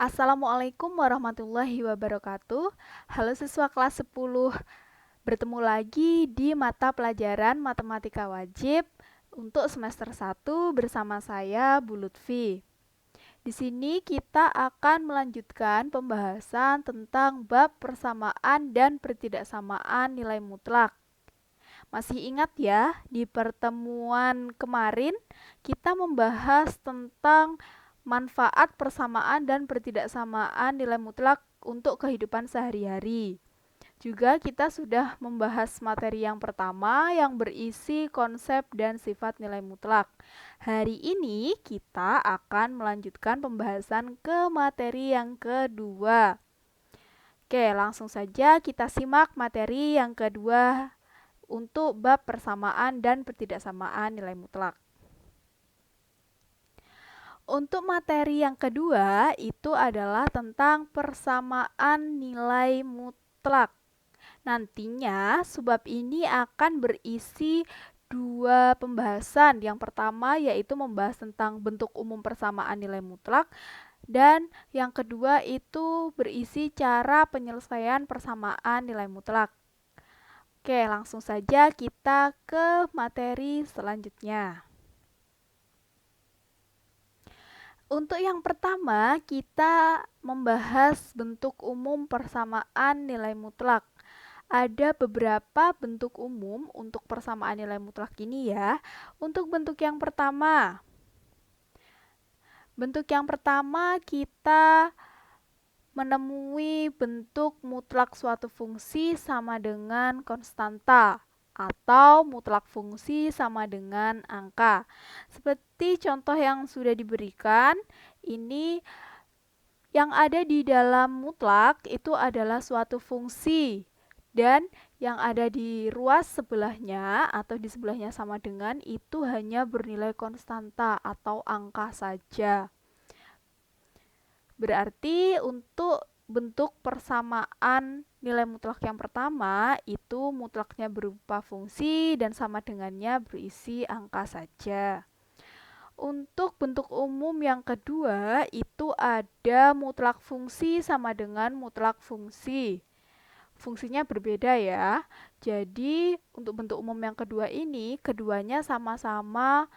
Assalamualaikum warahmatullahi wabarakatuh. Halo siswa kelas 10. Bertemu lagi di mata pelajaran Matematika Wajib untuk semester 1 bersama saya Bu Lutfi. Di sini kita akan melanjutkan pembahasan tentang bab persamaan dan pertidaksamaan nilai mutlak. Masih ingat ya, di pertemuan kemarin kita membahas tentang manfaat persamaan dan pertidaksamaan nilai mutlak untuk kehidupan sehari-hari. Juga kita sudah membahas materi yang pertama yang berisi konsep dan sifat nilai mutlak. Hari ini kita akan melanjutkan pembahasan ke materi yang kedua. Oke, langsung saja kita simak materi yang kedua untuk bab persamaan dan pertidaksamaan nilai mutlak. Untuk materi yang kedua itu adalah tentang persamaan nilai mutlak. Nantinya subbab ini akan berisi dua pembahasan. Yang pertama yaitu membahas tentang bentuk umum persamaan nilai mutlak, dan yang kedua itu berisi cara penyelesaian persamaan nilai mutlak. Oke, langsung saja kita ke materi selanjutnya. Untuk yang pertama, kita membahas bentuk umum persamaan nilai mutlak. Ada beberapa bentuk umum untuk persamaan nilai mutlak ini ya. Untuk bentuk yang pertama, kita menemui bentuk mutlak suatu fungsi sama dengan konstanta atau mutlak fungsi sama dengan angka. Seperti contoh yang sudah diberikan, ini yang ada di dalam mutlak itu adalah suatu fungsi, dan yang ada di ruas sebelahnya atau di sebelahnya sama dengan itu hanya bernilai konstanta atau angka saja. Berarti untuk bentuk persamaan nilai mutlak yang pertama itu mutlaknya berupa fungsi dan sama dengannya berisi angka saja. Untuk bentuk umum yang kedua itu ada mutlak fungsi sama dengan mutlak fungsi. Fungsinya berbeda ya. Jadi untuk bentuk umum yang kedua ini keduanya sama-sama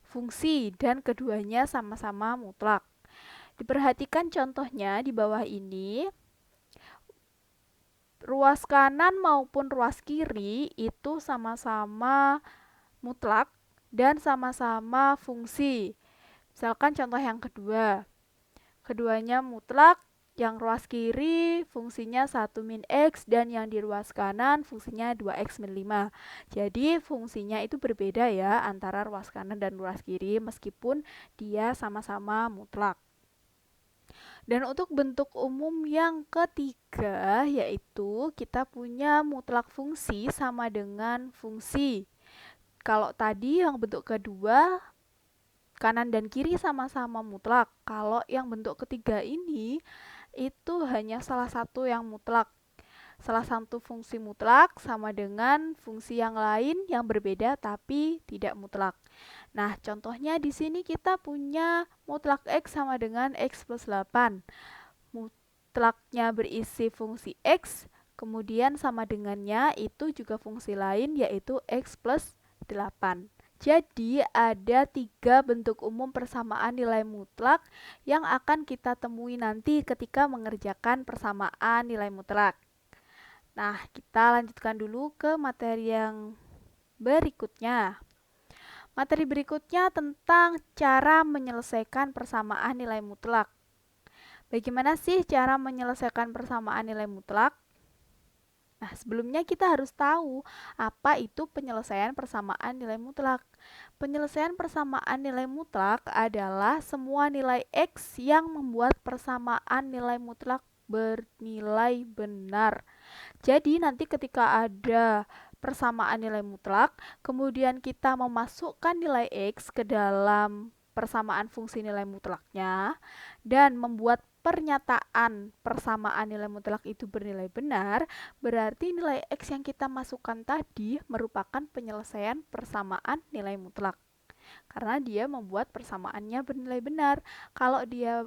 fungsi dan keduanya sama-sama mutlak. Diperhatikan contohnya di bawah ini, ruas kanan maupun ruas kiri itu sama-sama mutlak dan sama-sama fungsi. Misalkan contoh yang kedua, keduanya mutlak, yang ruas kiri fungsinya 1 min X dan yang di ruas kanan fungsinya 2X min 5. Jadi fungsinya itu berbeda ya antara ruas kanan dan ruas kiri meskipun dia sama-sama mutlak. Dan untuk bentuk umum yang ketiga yaitu kita punya mutlak fungsi sama dengan fungsi. Kalau tadi yang bentuk kedua kanan dan kiri sama-sama mutlak. Kalau yang bentuk ketiga ini itu hanya salah satu yang mutlak. Salah satu fungsi mutlak sama dengan fungsi yang lain yang berbeda tapi tidak mutlak. Nah, contohnya di sini kita punya mutlak X sama dengan X plus 8. Mutlaknya berisi fungsi X, kemudian sama dengannya itu juga fungsi lain yaitu X plus 8. Jadi ada 3 bentuk umum persamaan nilai mutlak yang akan kita temui nanti ketika mengerjakan persamaan nilai mutlak. Nah, kita lanjutkan dulu ke materi yang berikutnya. Materi berikutnya tentang cara menyelesaikan persamaan nilai mutlak. Bagaimana sih cara menyelesaikan persamaan nilai mutlak? Nah, sebelumnya kita harus tahu apa itu penyelesaian persamaan nilai mutlak. Penyelesaian persamaan nilai mutlak adalah semua nilai X yang membuat persamaan nilai mutlak bernilai benar. Jadi nanti ketika ada persamaan nilai mutlak, kemudian kita memasukkan nilai X ke dalam persamaan fungsi nilai mutlaknya dan membuat pernyataan persamaan nilai mutlak itu bernilai benar, berarti nilai X yang kita masukkan tadi merupakan penyelesaian persamaan nilai mutlak. Karena dia membuat persamaannya bernilai benar. Kalau dia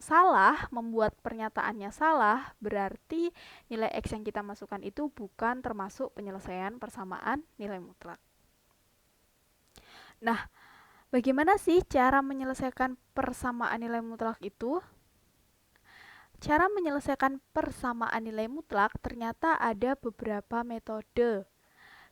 salah, membuat pernyataannya salah, berarti nilai X yang kita masukkan itu bukan termasuk penyelesaian persamaan nilai mutlak. Nah, bagaimana sih cara menyelesaikan persamaan nilai mutlak itu? Cara menyelesaikan persamaan nilai mutlak ternyata ada beberapa metode.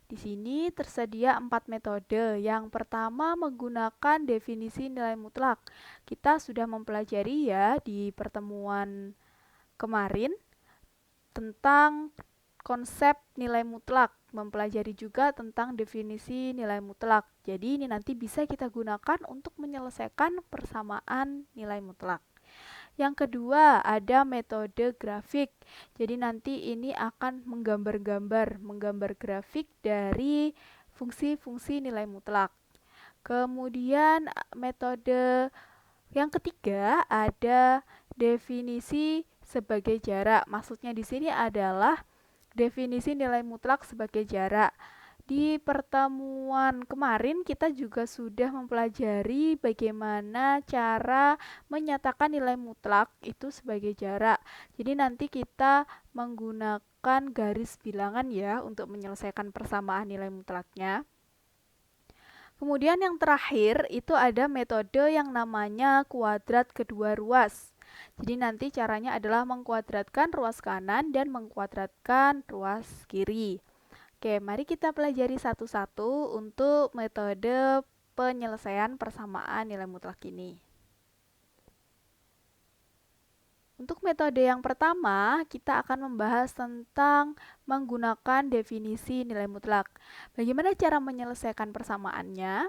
Di sini tersedia 4 metode. Yang pertama menggunakan definisi nilai mutlak. Kita sudah mempelajari ya di pertemuan kemarin tentang konsep nilai mutlak, mempelajari juga tentang definisi nilai mutlak. Jadi ini nanti bisa kita gunakan untuk menyelesaikan persamaan nilai mutlak. Yang kedua ada metode grafik. Jadi nanti ini akan menggambar grafik dari fungsi-fungsi nilai mutlak. Kemudian metode yang ketiga ada definisi sebagai jarak. Maksudnya di sini adalah definisi nilai mutlak sebagai jarak. Di pertemuan kemarin kita juga sudah mempelajari bagaimana cara menyatakan nilai mutlak itu sebagai jarak. Jadi nanti kita menggunakan garis bilangan ya untuk menyelesaikan persamaan nilai mutlaknya. Kemudian yang terakhir itu ada metode yang namanya kuadrat kedua ruas. Jadi nanti caranya adalah mengkuadratkan ruas kanan dan mengkuadratkan ruas kiri. Oke, mari kita pelajari satu-satu untuk metode penyelesaian persamaan nilai mutlak ini. Untuk metode yang pertama, kita akan membahas tentang menggunakan definisi nilai mutlak. Bagaimana cara menyelesaikan persamaannya?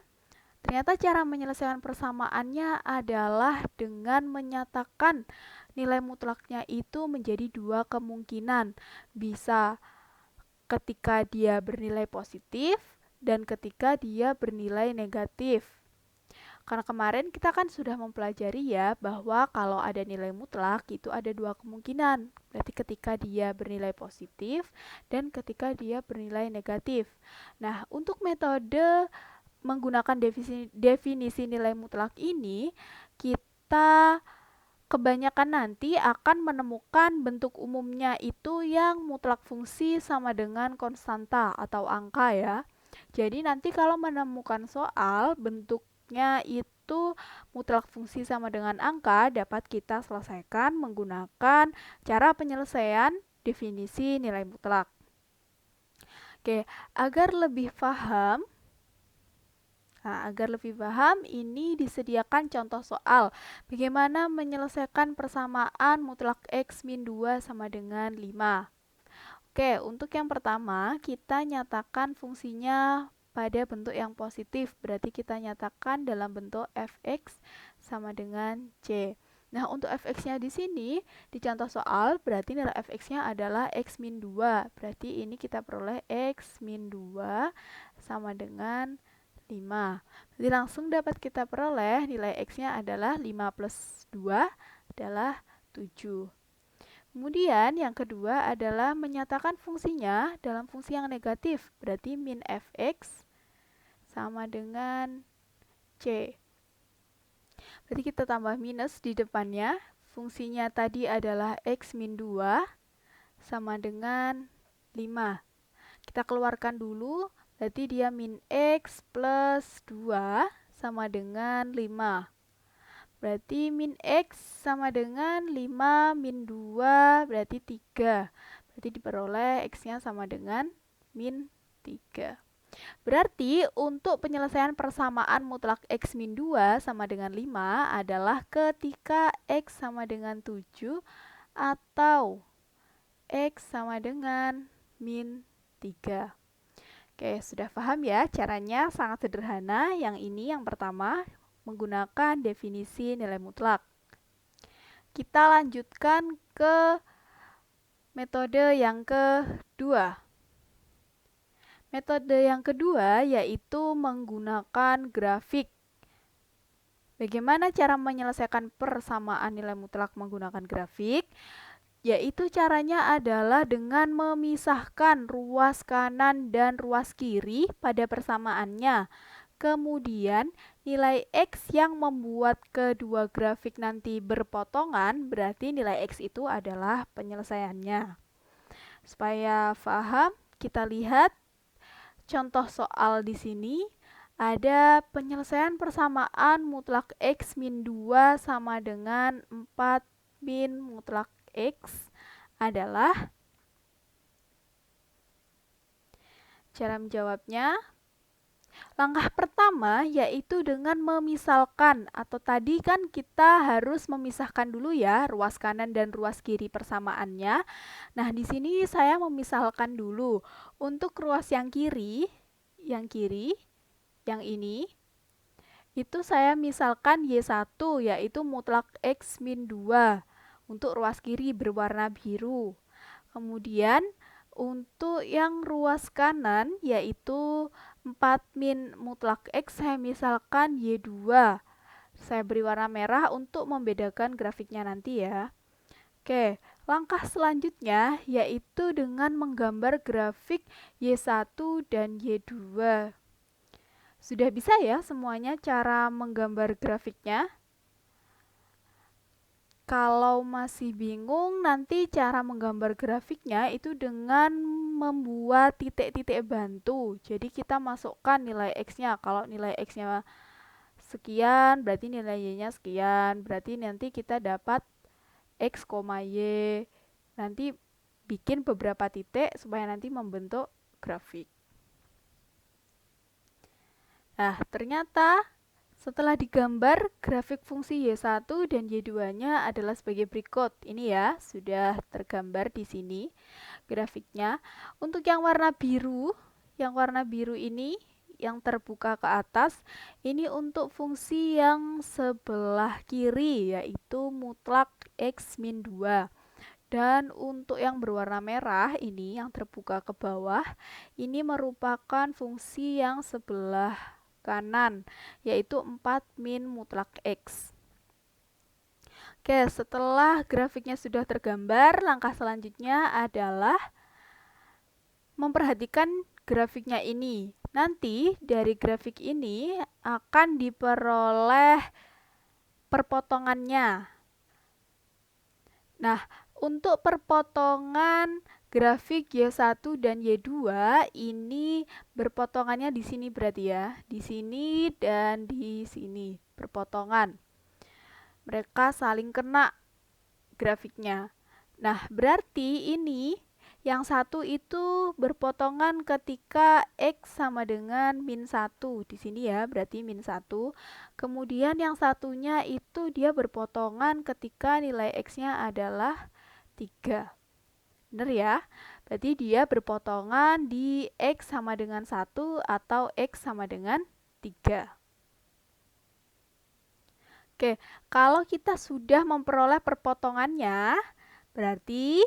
Ternyata cara menyelesaikan persamaannya adalah dengan menyatakan nilai mutlaknya itu menjadi dua kemungkinan. Bisa ketika dia bernilai positif dan ketika dia bernilai negatif. Karena kemarin kita kan sudah mempelajari ya bahwa kalau ada nilai mutlak itu ada dua kemungkinan. Berarti ketika dia bernilai positif dan ketika dia bernilai negatif. Nah, untuk metode menggunakan definisi nilai mutlak ini, kita kebanyakan nanti akan menemukan bentuk umumnya itu yang mutlak fungsi sama dengan konstanta atau angka ya. Jadi nanti kalau menemukan soal bentuknya itu mutlak fungsi sama dengan angka dapat kita selesaikan menggunakan cara penyelesaian definisi nilai mutlak. Oke, agar lebih paham ini disediakan contoh soal bagaimana menyelesaikan persamaan mutlak X min 2 sama dengan 5. Oke, untuk yang pertama kita nyatakan fungsinya pada bentuk yang positif, berarti kita nyatakan dalam bentuk fx sama dengan c. Nah, untuk fx-nya di sini di contoh soal berarti nilai fx-nya adalah x min 2. Berarti ini kita peroleh x min 2 sama dengan 5. Jadi langsung dapat kita peroleh nilai x-nya adalah 5 plus 2 adalah 7. Kemudian yang kedua adalah menyatakan fungsinya dalam fungsi yang negatif. Berarti min fx sama dengan c. Berarti kita tambah minus di depannya. Fungsinya tadi adalah x min 2 sama dengan 5. Kita keluarkan dulu. Berarti dia min x plus 2 sama dengan 5. Berarti min x sama dengan 5 min 2 berarti 3. Berarti diperoleh x-nya sama dengan min 3. Berarti untuk penyelesaian persamaan mutlak x min 2 sama dengan 5 adalah ketika x sama dengan 7 atau x sama dengan min 3. Oke, sudah paham ya caranya, sangat sederhana. Yang ini yang pertama menggunakan definisi nilai mutlak. Kita lanjutkan ke metode yang kedua. Metode yang kedua yaitu menggunakan grafik. Bagaimana cara menyelesaikan persamaan nilai mutlak menggunakan grafik? Yaitu caranya adalah dengan memisahkan ruas kanan dan ruas kiri pada persamaannya. Kemudian nilai X yang membuat kedua grafik nanti berpotongan, berarti nilai X itu adalah penyelesaiannya. Supaya paham, kita lihat contoh soal di sini. Ada penyelesaian persamaan mutlak X min 2 sama dengan 4 min mutlak X adalah, cara menjawabnya, langkah pertama yaitu dengan memisalkan, atau tadi kan kita harus memisahkan dulu ya ruas kanan dan ruas kiri persamaannya. Nah, di sini saya memisalkan dulu. Untuk ruas yang kiri, yang ini, itu saya misalkan Y1 yaitu mutlak X min 2 untuk ruas kiri berwarna biru. Kemudian untuk yang ruas kanan yaitu 4 min mutlak X saya misalkan Y2. Saya beri warna merah untuk membedakan grafiknya nanti ya. Oke, langkah selanjutnya yaitu dengan menggambar grafik Y1 dan Y2. Sudah bisa ya semuanya cara menggambar grafiknya? Kalau masih bingung, nanti cara menggambar grafiknya itu dengan membuat titik-titik bantu. Jadi kita masukkan nilai X-nya. Kalau nilai X-nya sekian, berarti nilai Y-nya sekian. Berarti nanti kita dapat X, Y. Nanti bikin beberapa titik supaya nanti membentuk grafik. Nah, ternyata setelah digambar, grafik fungsi Y1 dan Y2-nya adalah sebagai berikut. Ini ya, sudah tergambar di sini grafiknya. Untuk yang warna biru ini yang terbuka ke atas, ini untuk fungsi yang sebelah kiri, yaitu mutlak X min 2. Dan untuk yang berwarna merah ini, yang terbuka ke bawah, ini merupakan fungsi yang sebelah kanan, yaitu 4 min mutlak X. Oke, setelah grafiknya sudah tergambar, langkah selanjutnya adalah memperhatikan grafiknya ini. Nanti dari grafik ini akan diperoleh perpotongannya. Nah, untuk perpotongan grafik Y1 dan Y2 ini berpotongannya di sini berarti ya. Di sini dan di sini berpotongan. Mereka saling kena grafiknya. Nah, berarti ini yang satu itu berpotongan ketika X sama dengan min 1. Di sini ya, berarti min 1. Kemudian yang satunya itu dia berpotongan ketika nilai X-nya adalah 3. Bener ya? Berarti dia berpotongan di X sama dengan 1 atau X sama dengan 3. Oke, kalau kita sudah memperoleh perpotongannya, berarti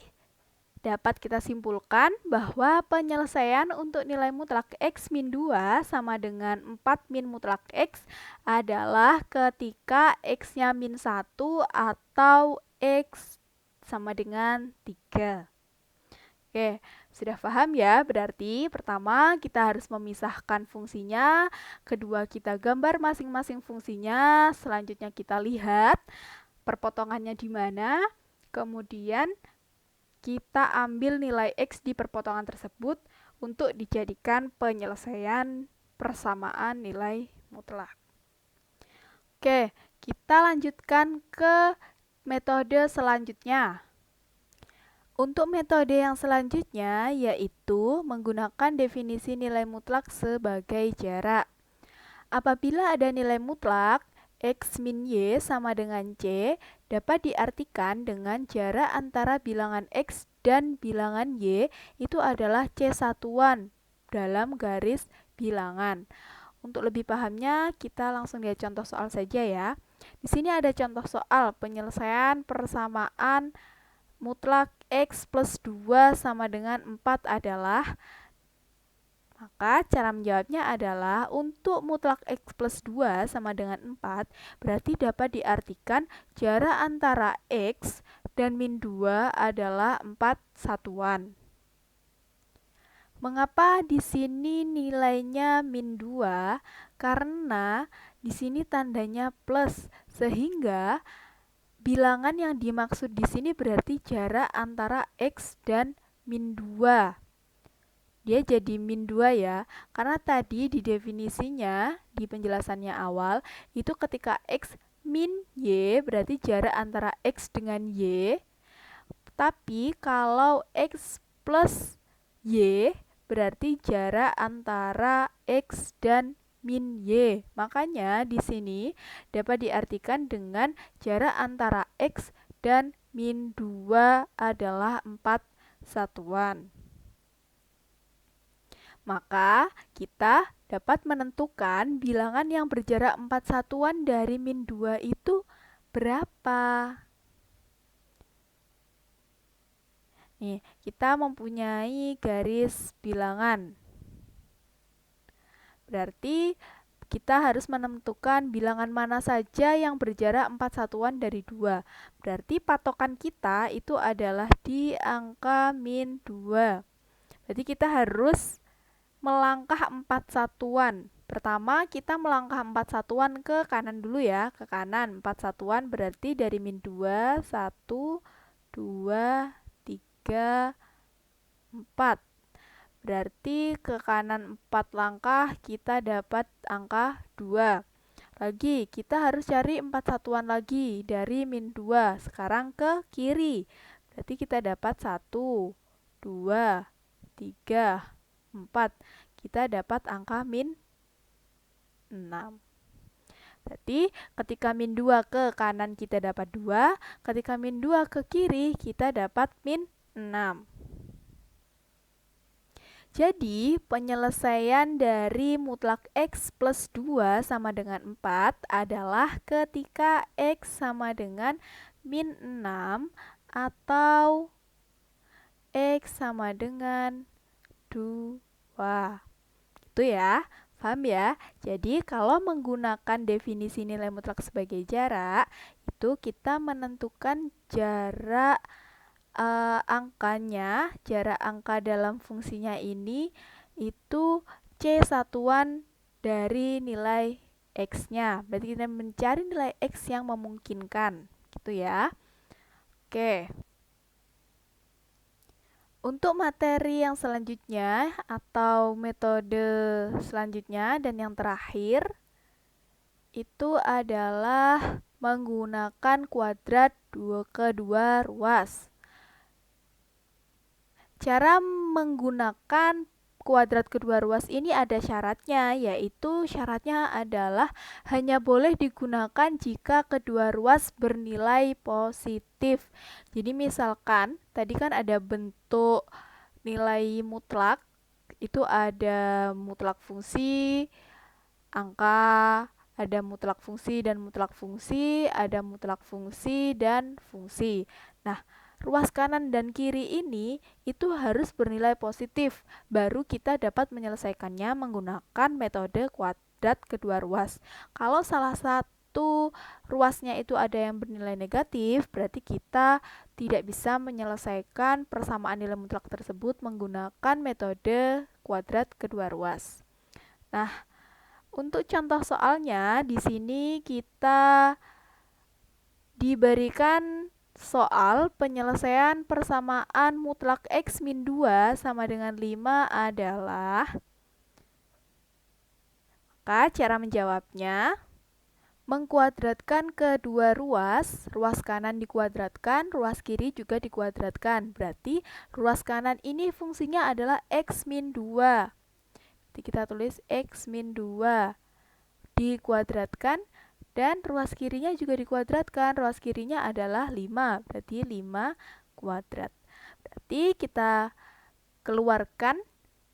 dapat kita simpulkan bahwa penyelesaian untuk nilai mutlak X min 2 sama dengan 4 min mutlak X adalah ketika X-nya min 1 atau X sama dengan 3. Oke, sudah paham ya? Berarti pertama kita harus memisahkan fungsinya, kedua kita gambar masing-masing fungsinya, selanjutnya kita lihat perpotongannya di mana, kemudian kita ambil nilai X di perpotongan tersebut untuk dijadikan penyelesaian persamaan nilai mutlak. Oke, kita lanjutkan ke metode selanjutnya. Untuk metode yang selanjutnya yaitu menggunakan definisi nilai mutlak sebagai jarak. Apabila ada nilai mutlak X min Y sama dengan C dapat diartikan dengan jarak antara bilangan X dan bilangan Y itu adalah C satuan dalam garis bilangan. Untuk lebih pahamnya kita langsung lihat contoh soal saja ya. Di sini ada contoh soal penyelesaian persamaan mutlak X plus 2 sama dengan 4 adalah, maka cara menjawabnya adalah untuk mutlak X plus 2 sama dengan 4 berarti dapat diartikan jarak antara X dan min 2 adalah 4 satuan. Mengapa di sini nilainya min 2? Karena di sini tandanya plus, sehingga bilangan yang dimaksud di sini berarti jarak antara X dan min 2. Dia jadi min 2 ya, karena tadi di definisinya, di penjelasannya awal, itu ketika X min Y berarti jarak antara X dengan Y. Tapi kalau X plus Y berarti jarak antara X dan min Y. Makanya di sini dapat diartikan dengan jarak antara X dan min 2 adalah 4 satuan. Maka kita dapat menentukan bilangan yang berjarak 4 satuan dari min 2 itu berapa. Nih, kita mempunyai garis bilangan. Berarti kita harus menentukan bilangan mana saja yang berjarak 4 satuan dari 2. Berarti patokan kita itu adalah di angka min 2. Berarti kita harus melangkah 4 satuan. Pertama kita melangkah 4 satuan ke kanan dulu ya, ke kanan. 4 satuan berarti dari min 2, 1, 2, 3, 4. Berarti ke kanan 4 langkah kita dapat angka 2. Lagi kita harus cari 4 satuan lagi dari min 2. Sekarang ke kiri. Berarti kita dapat 1, 2, 3, 4. Kita dapat angka min 6. Berarti ketika min 2 ke kanan kita dapat 2, ketika min 2 ke kiri kita dapat min 6. Jadi penyelesaian dari mutlak X plus 2 sama dengan 4 adalah ketika X sama dengan min 6 atau X sama dengan 2. Itu ya, paham ya? Jadi kalau menggunakan definisi nilai mutlak sebagai jarak, itu kita menentukan jarak angkanya, jarak angka dalam fungsinya ini itu C satuan dari nilai X-nya. Berarti kita mencari nilai X yang memungkinkan, gitu ya. Oke. Untuk materi yang selanjutnya atau metode selanjutnya dan yang terakhir itu adalah menggunakan kuadrat kedua ruas. Cara menggunakan kuadrat kedua ruas ini ada syaratnya, yaitu syaratnya adalah hanya boleh digunakan jika kedua ruas bernilai positif. Jadi misalkan tadi kan ada bentuk nilai mutlak, itu ada mutlak fungsi, angka, ada mutlak fungsi dan mutlak fungsi, ada mutlak fungsi dan fungsi. Nah, ruas kanan dan kiri ini itu harus bernilai positif, baru kita dapat menyelesaikannya menggunakan metode kuadrat kedua ruas. Kalau salah satu ruasnya itu ada yang bernilai negatif, berarti kita tidak bisa menyelesaikan persamaan nilai mutlak tersebut menggunakan metode kuadrat kedua ruas. Nah, untuk contoh soalnya di sini kita diberikan soal penyelesaian persamaan mutlak X min 2 sama dengan 5 adalah, maka cara menjawabnya mengkuadratkan kedua ruas, ruas kanan dikuadratkan, ruas kiri juga dikuadratkan. Berarti ruas kanan ini fungsinya adalah X min 2. Jadi kita tulis X min 2 dikuadratkan, dan ruas kirinya juga dikuadratkan. Ruas kirinya adalah 5, berarti 5 kuadrat. Berarti kita keluarkan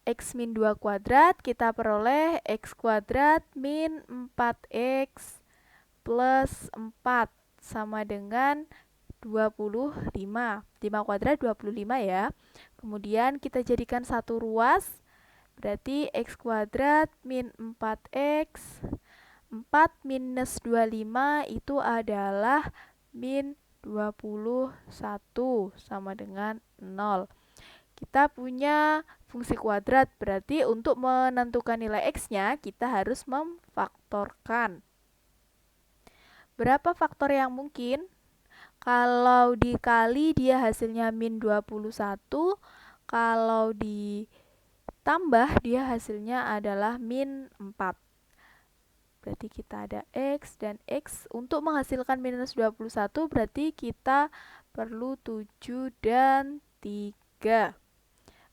X min 2 kuadrat, kita peroleh X kuadrat min 4X plus 4 sama dengan 25. 5 kuadrat 25 ya. Kemudian kita jadikan satu ruas, berarti X kuadrat min 4X 4 minus 25 itu adalah min 21 sama dengan 0. Kita punya fungsi kuadrat, berarti untuk menentukan nilai X-nya kita harus memfaktorkan. Berapa faktor yang mungkin? Kalau dikali dia hasilnya min 21, kalau ditambah dia hasilnya adalah min 4. Berarti kita ada X dan X. Untuk menghasilkan minus 21 berarti kita perlu 7 dan 3.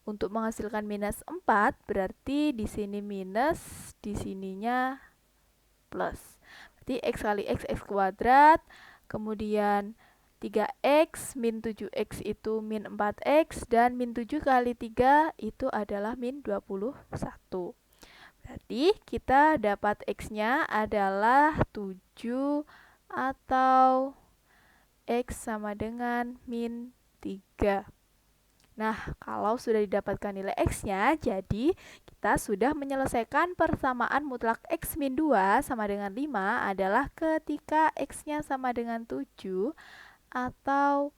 Untuk menghasilkan minus 4 berarti di sini minus, di sininya plus. Berarti X kali X, X kuadrat. Kemudian 3X min 7X itu min 4X. Dan min 7 kali 3 itu adalah min 21. Berarti kita dapat X-nya adalah 7 atau X sama dengan min 3. Nah, kalau sudah didapatkan nilai X-nya, jadi kita sudah menyelesaikan persamaan mutlak X min 2 sama dengan 5 adalah ketika X-nya sama dengan 7 atau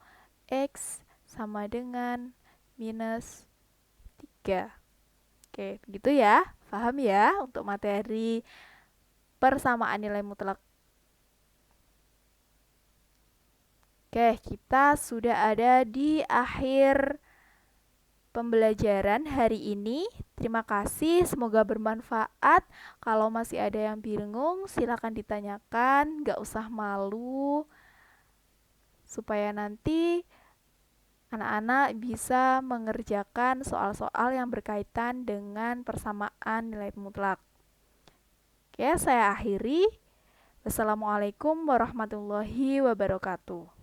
X sama dengan minus 3. Oke, begitu ya. Paham ya untuk materi persamaan nilai mutlak. Oke, kita sudah ada di akhir pembelajaran hari ini. Terima kasih, semoga bermanfaat. Kalau masih ada yang bingung, silakan ditanyakan, gak usah malu, supaya nanti anak-anak bisa mengerjakan soal-soal yang berkaitan dengan persamaan nilai mutlak. Oke, saya akhiri. Wassalamualaikum warahmatullahi wabarakatuh.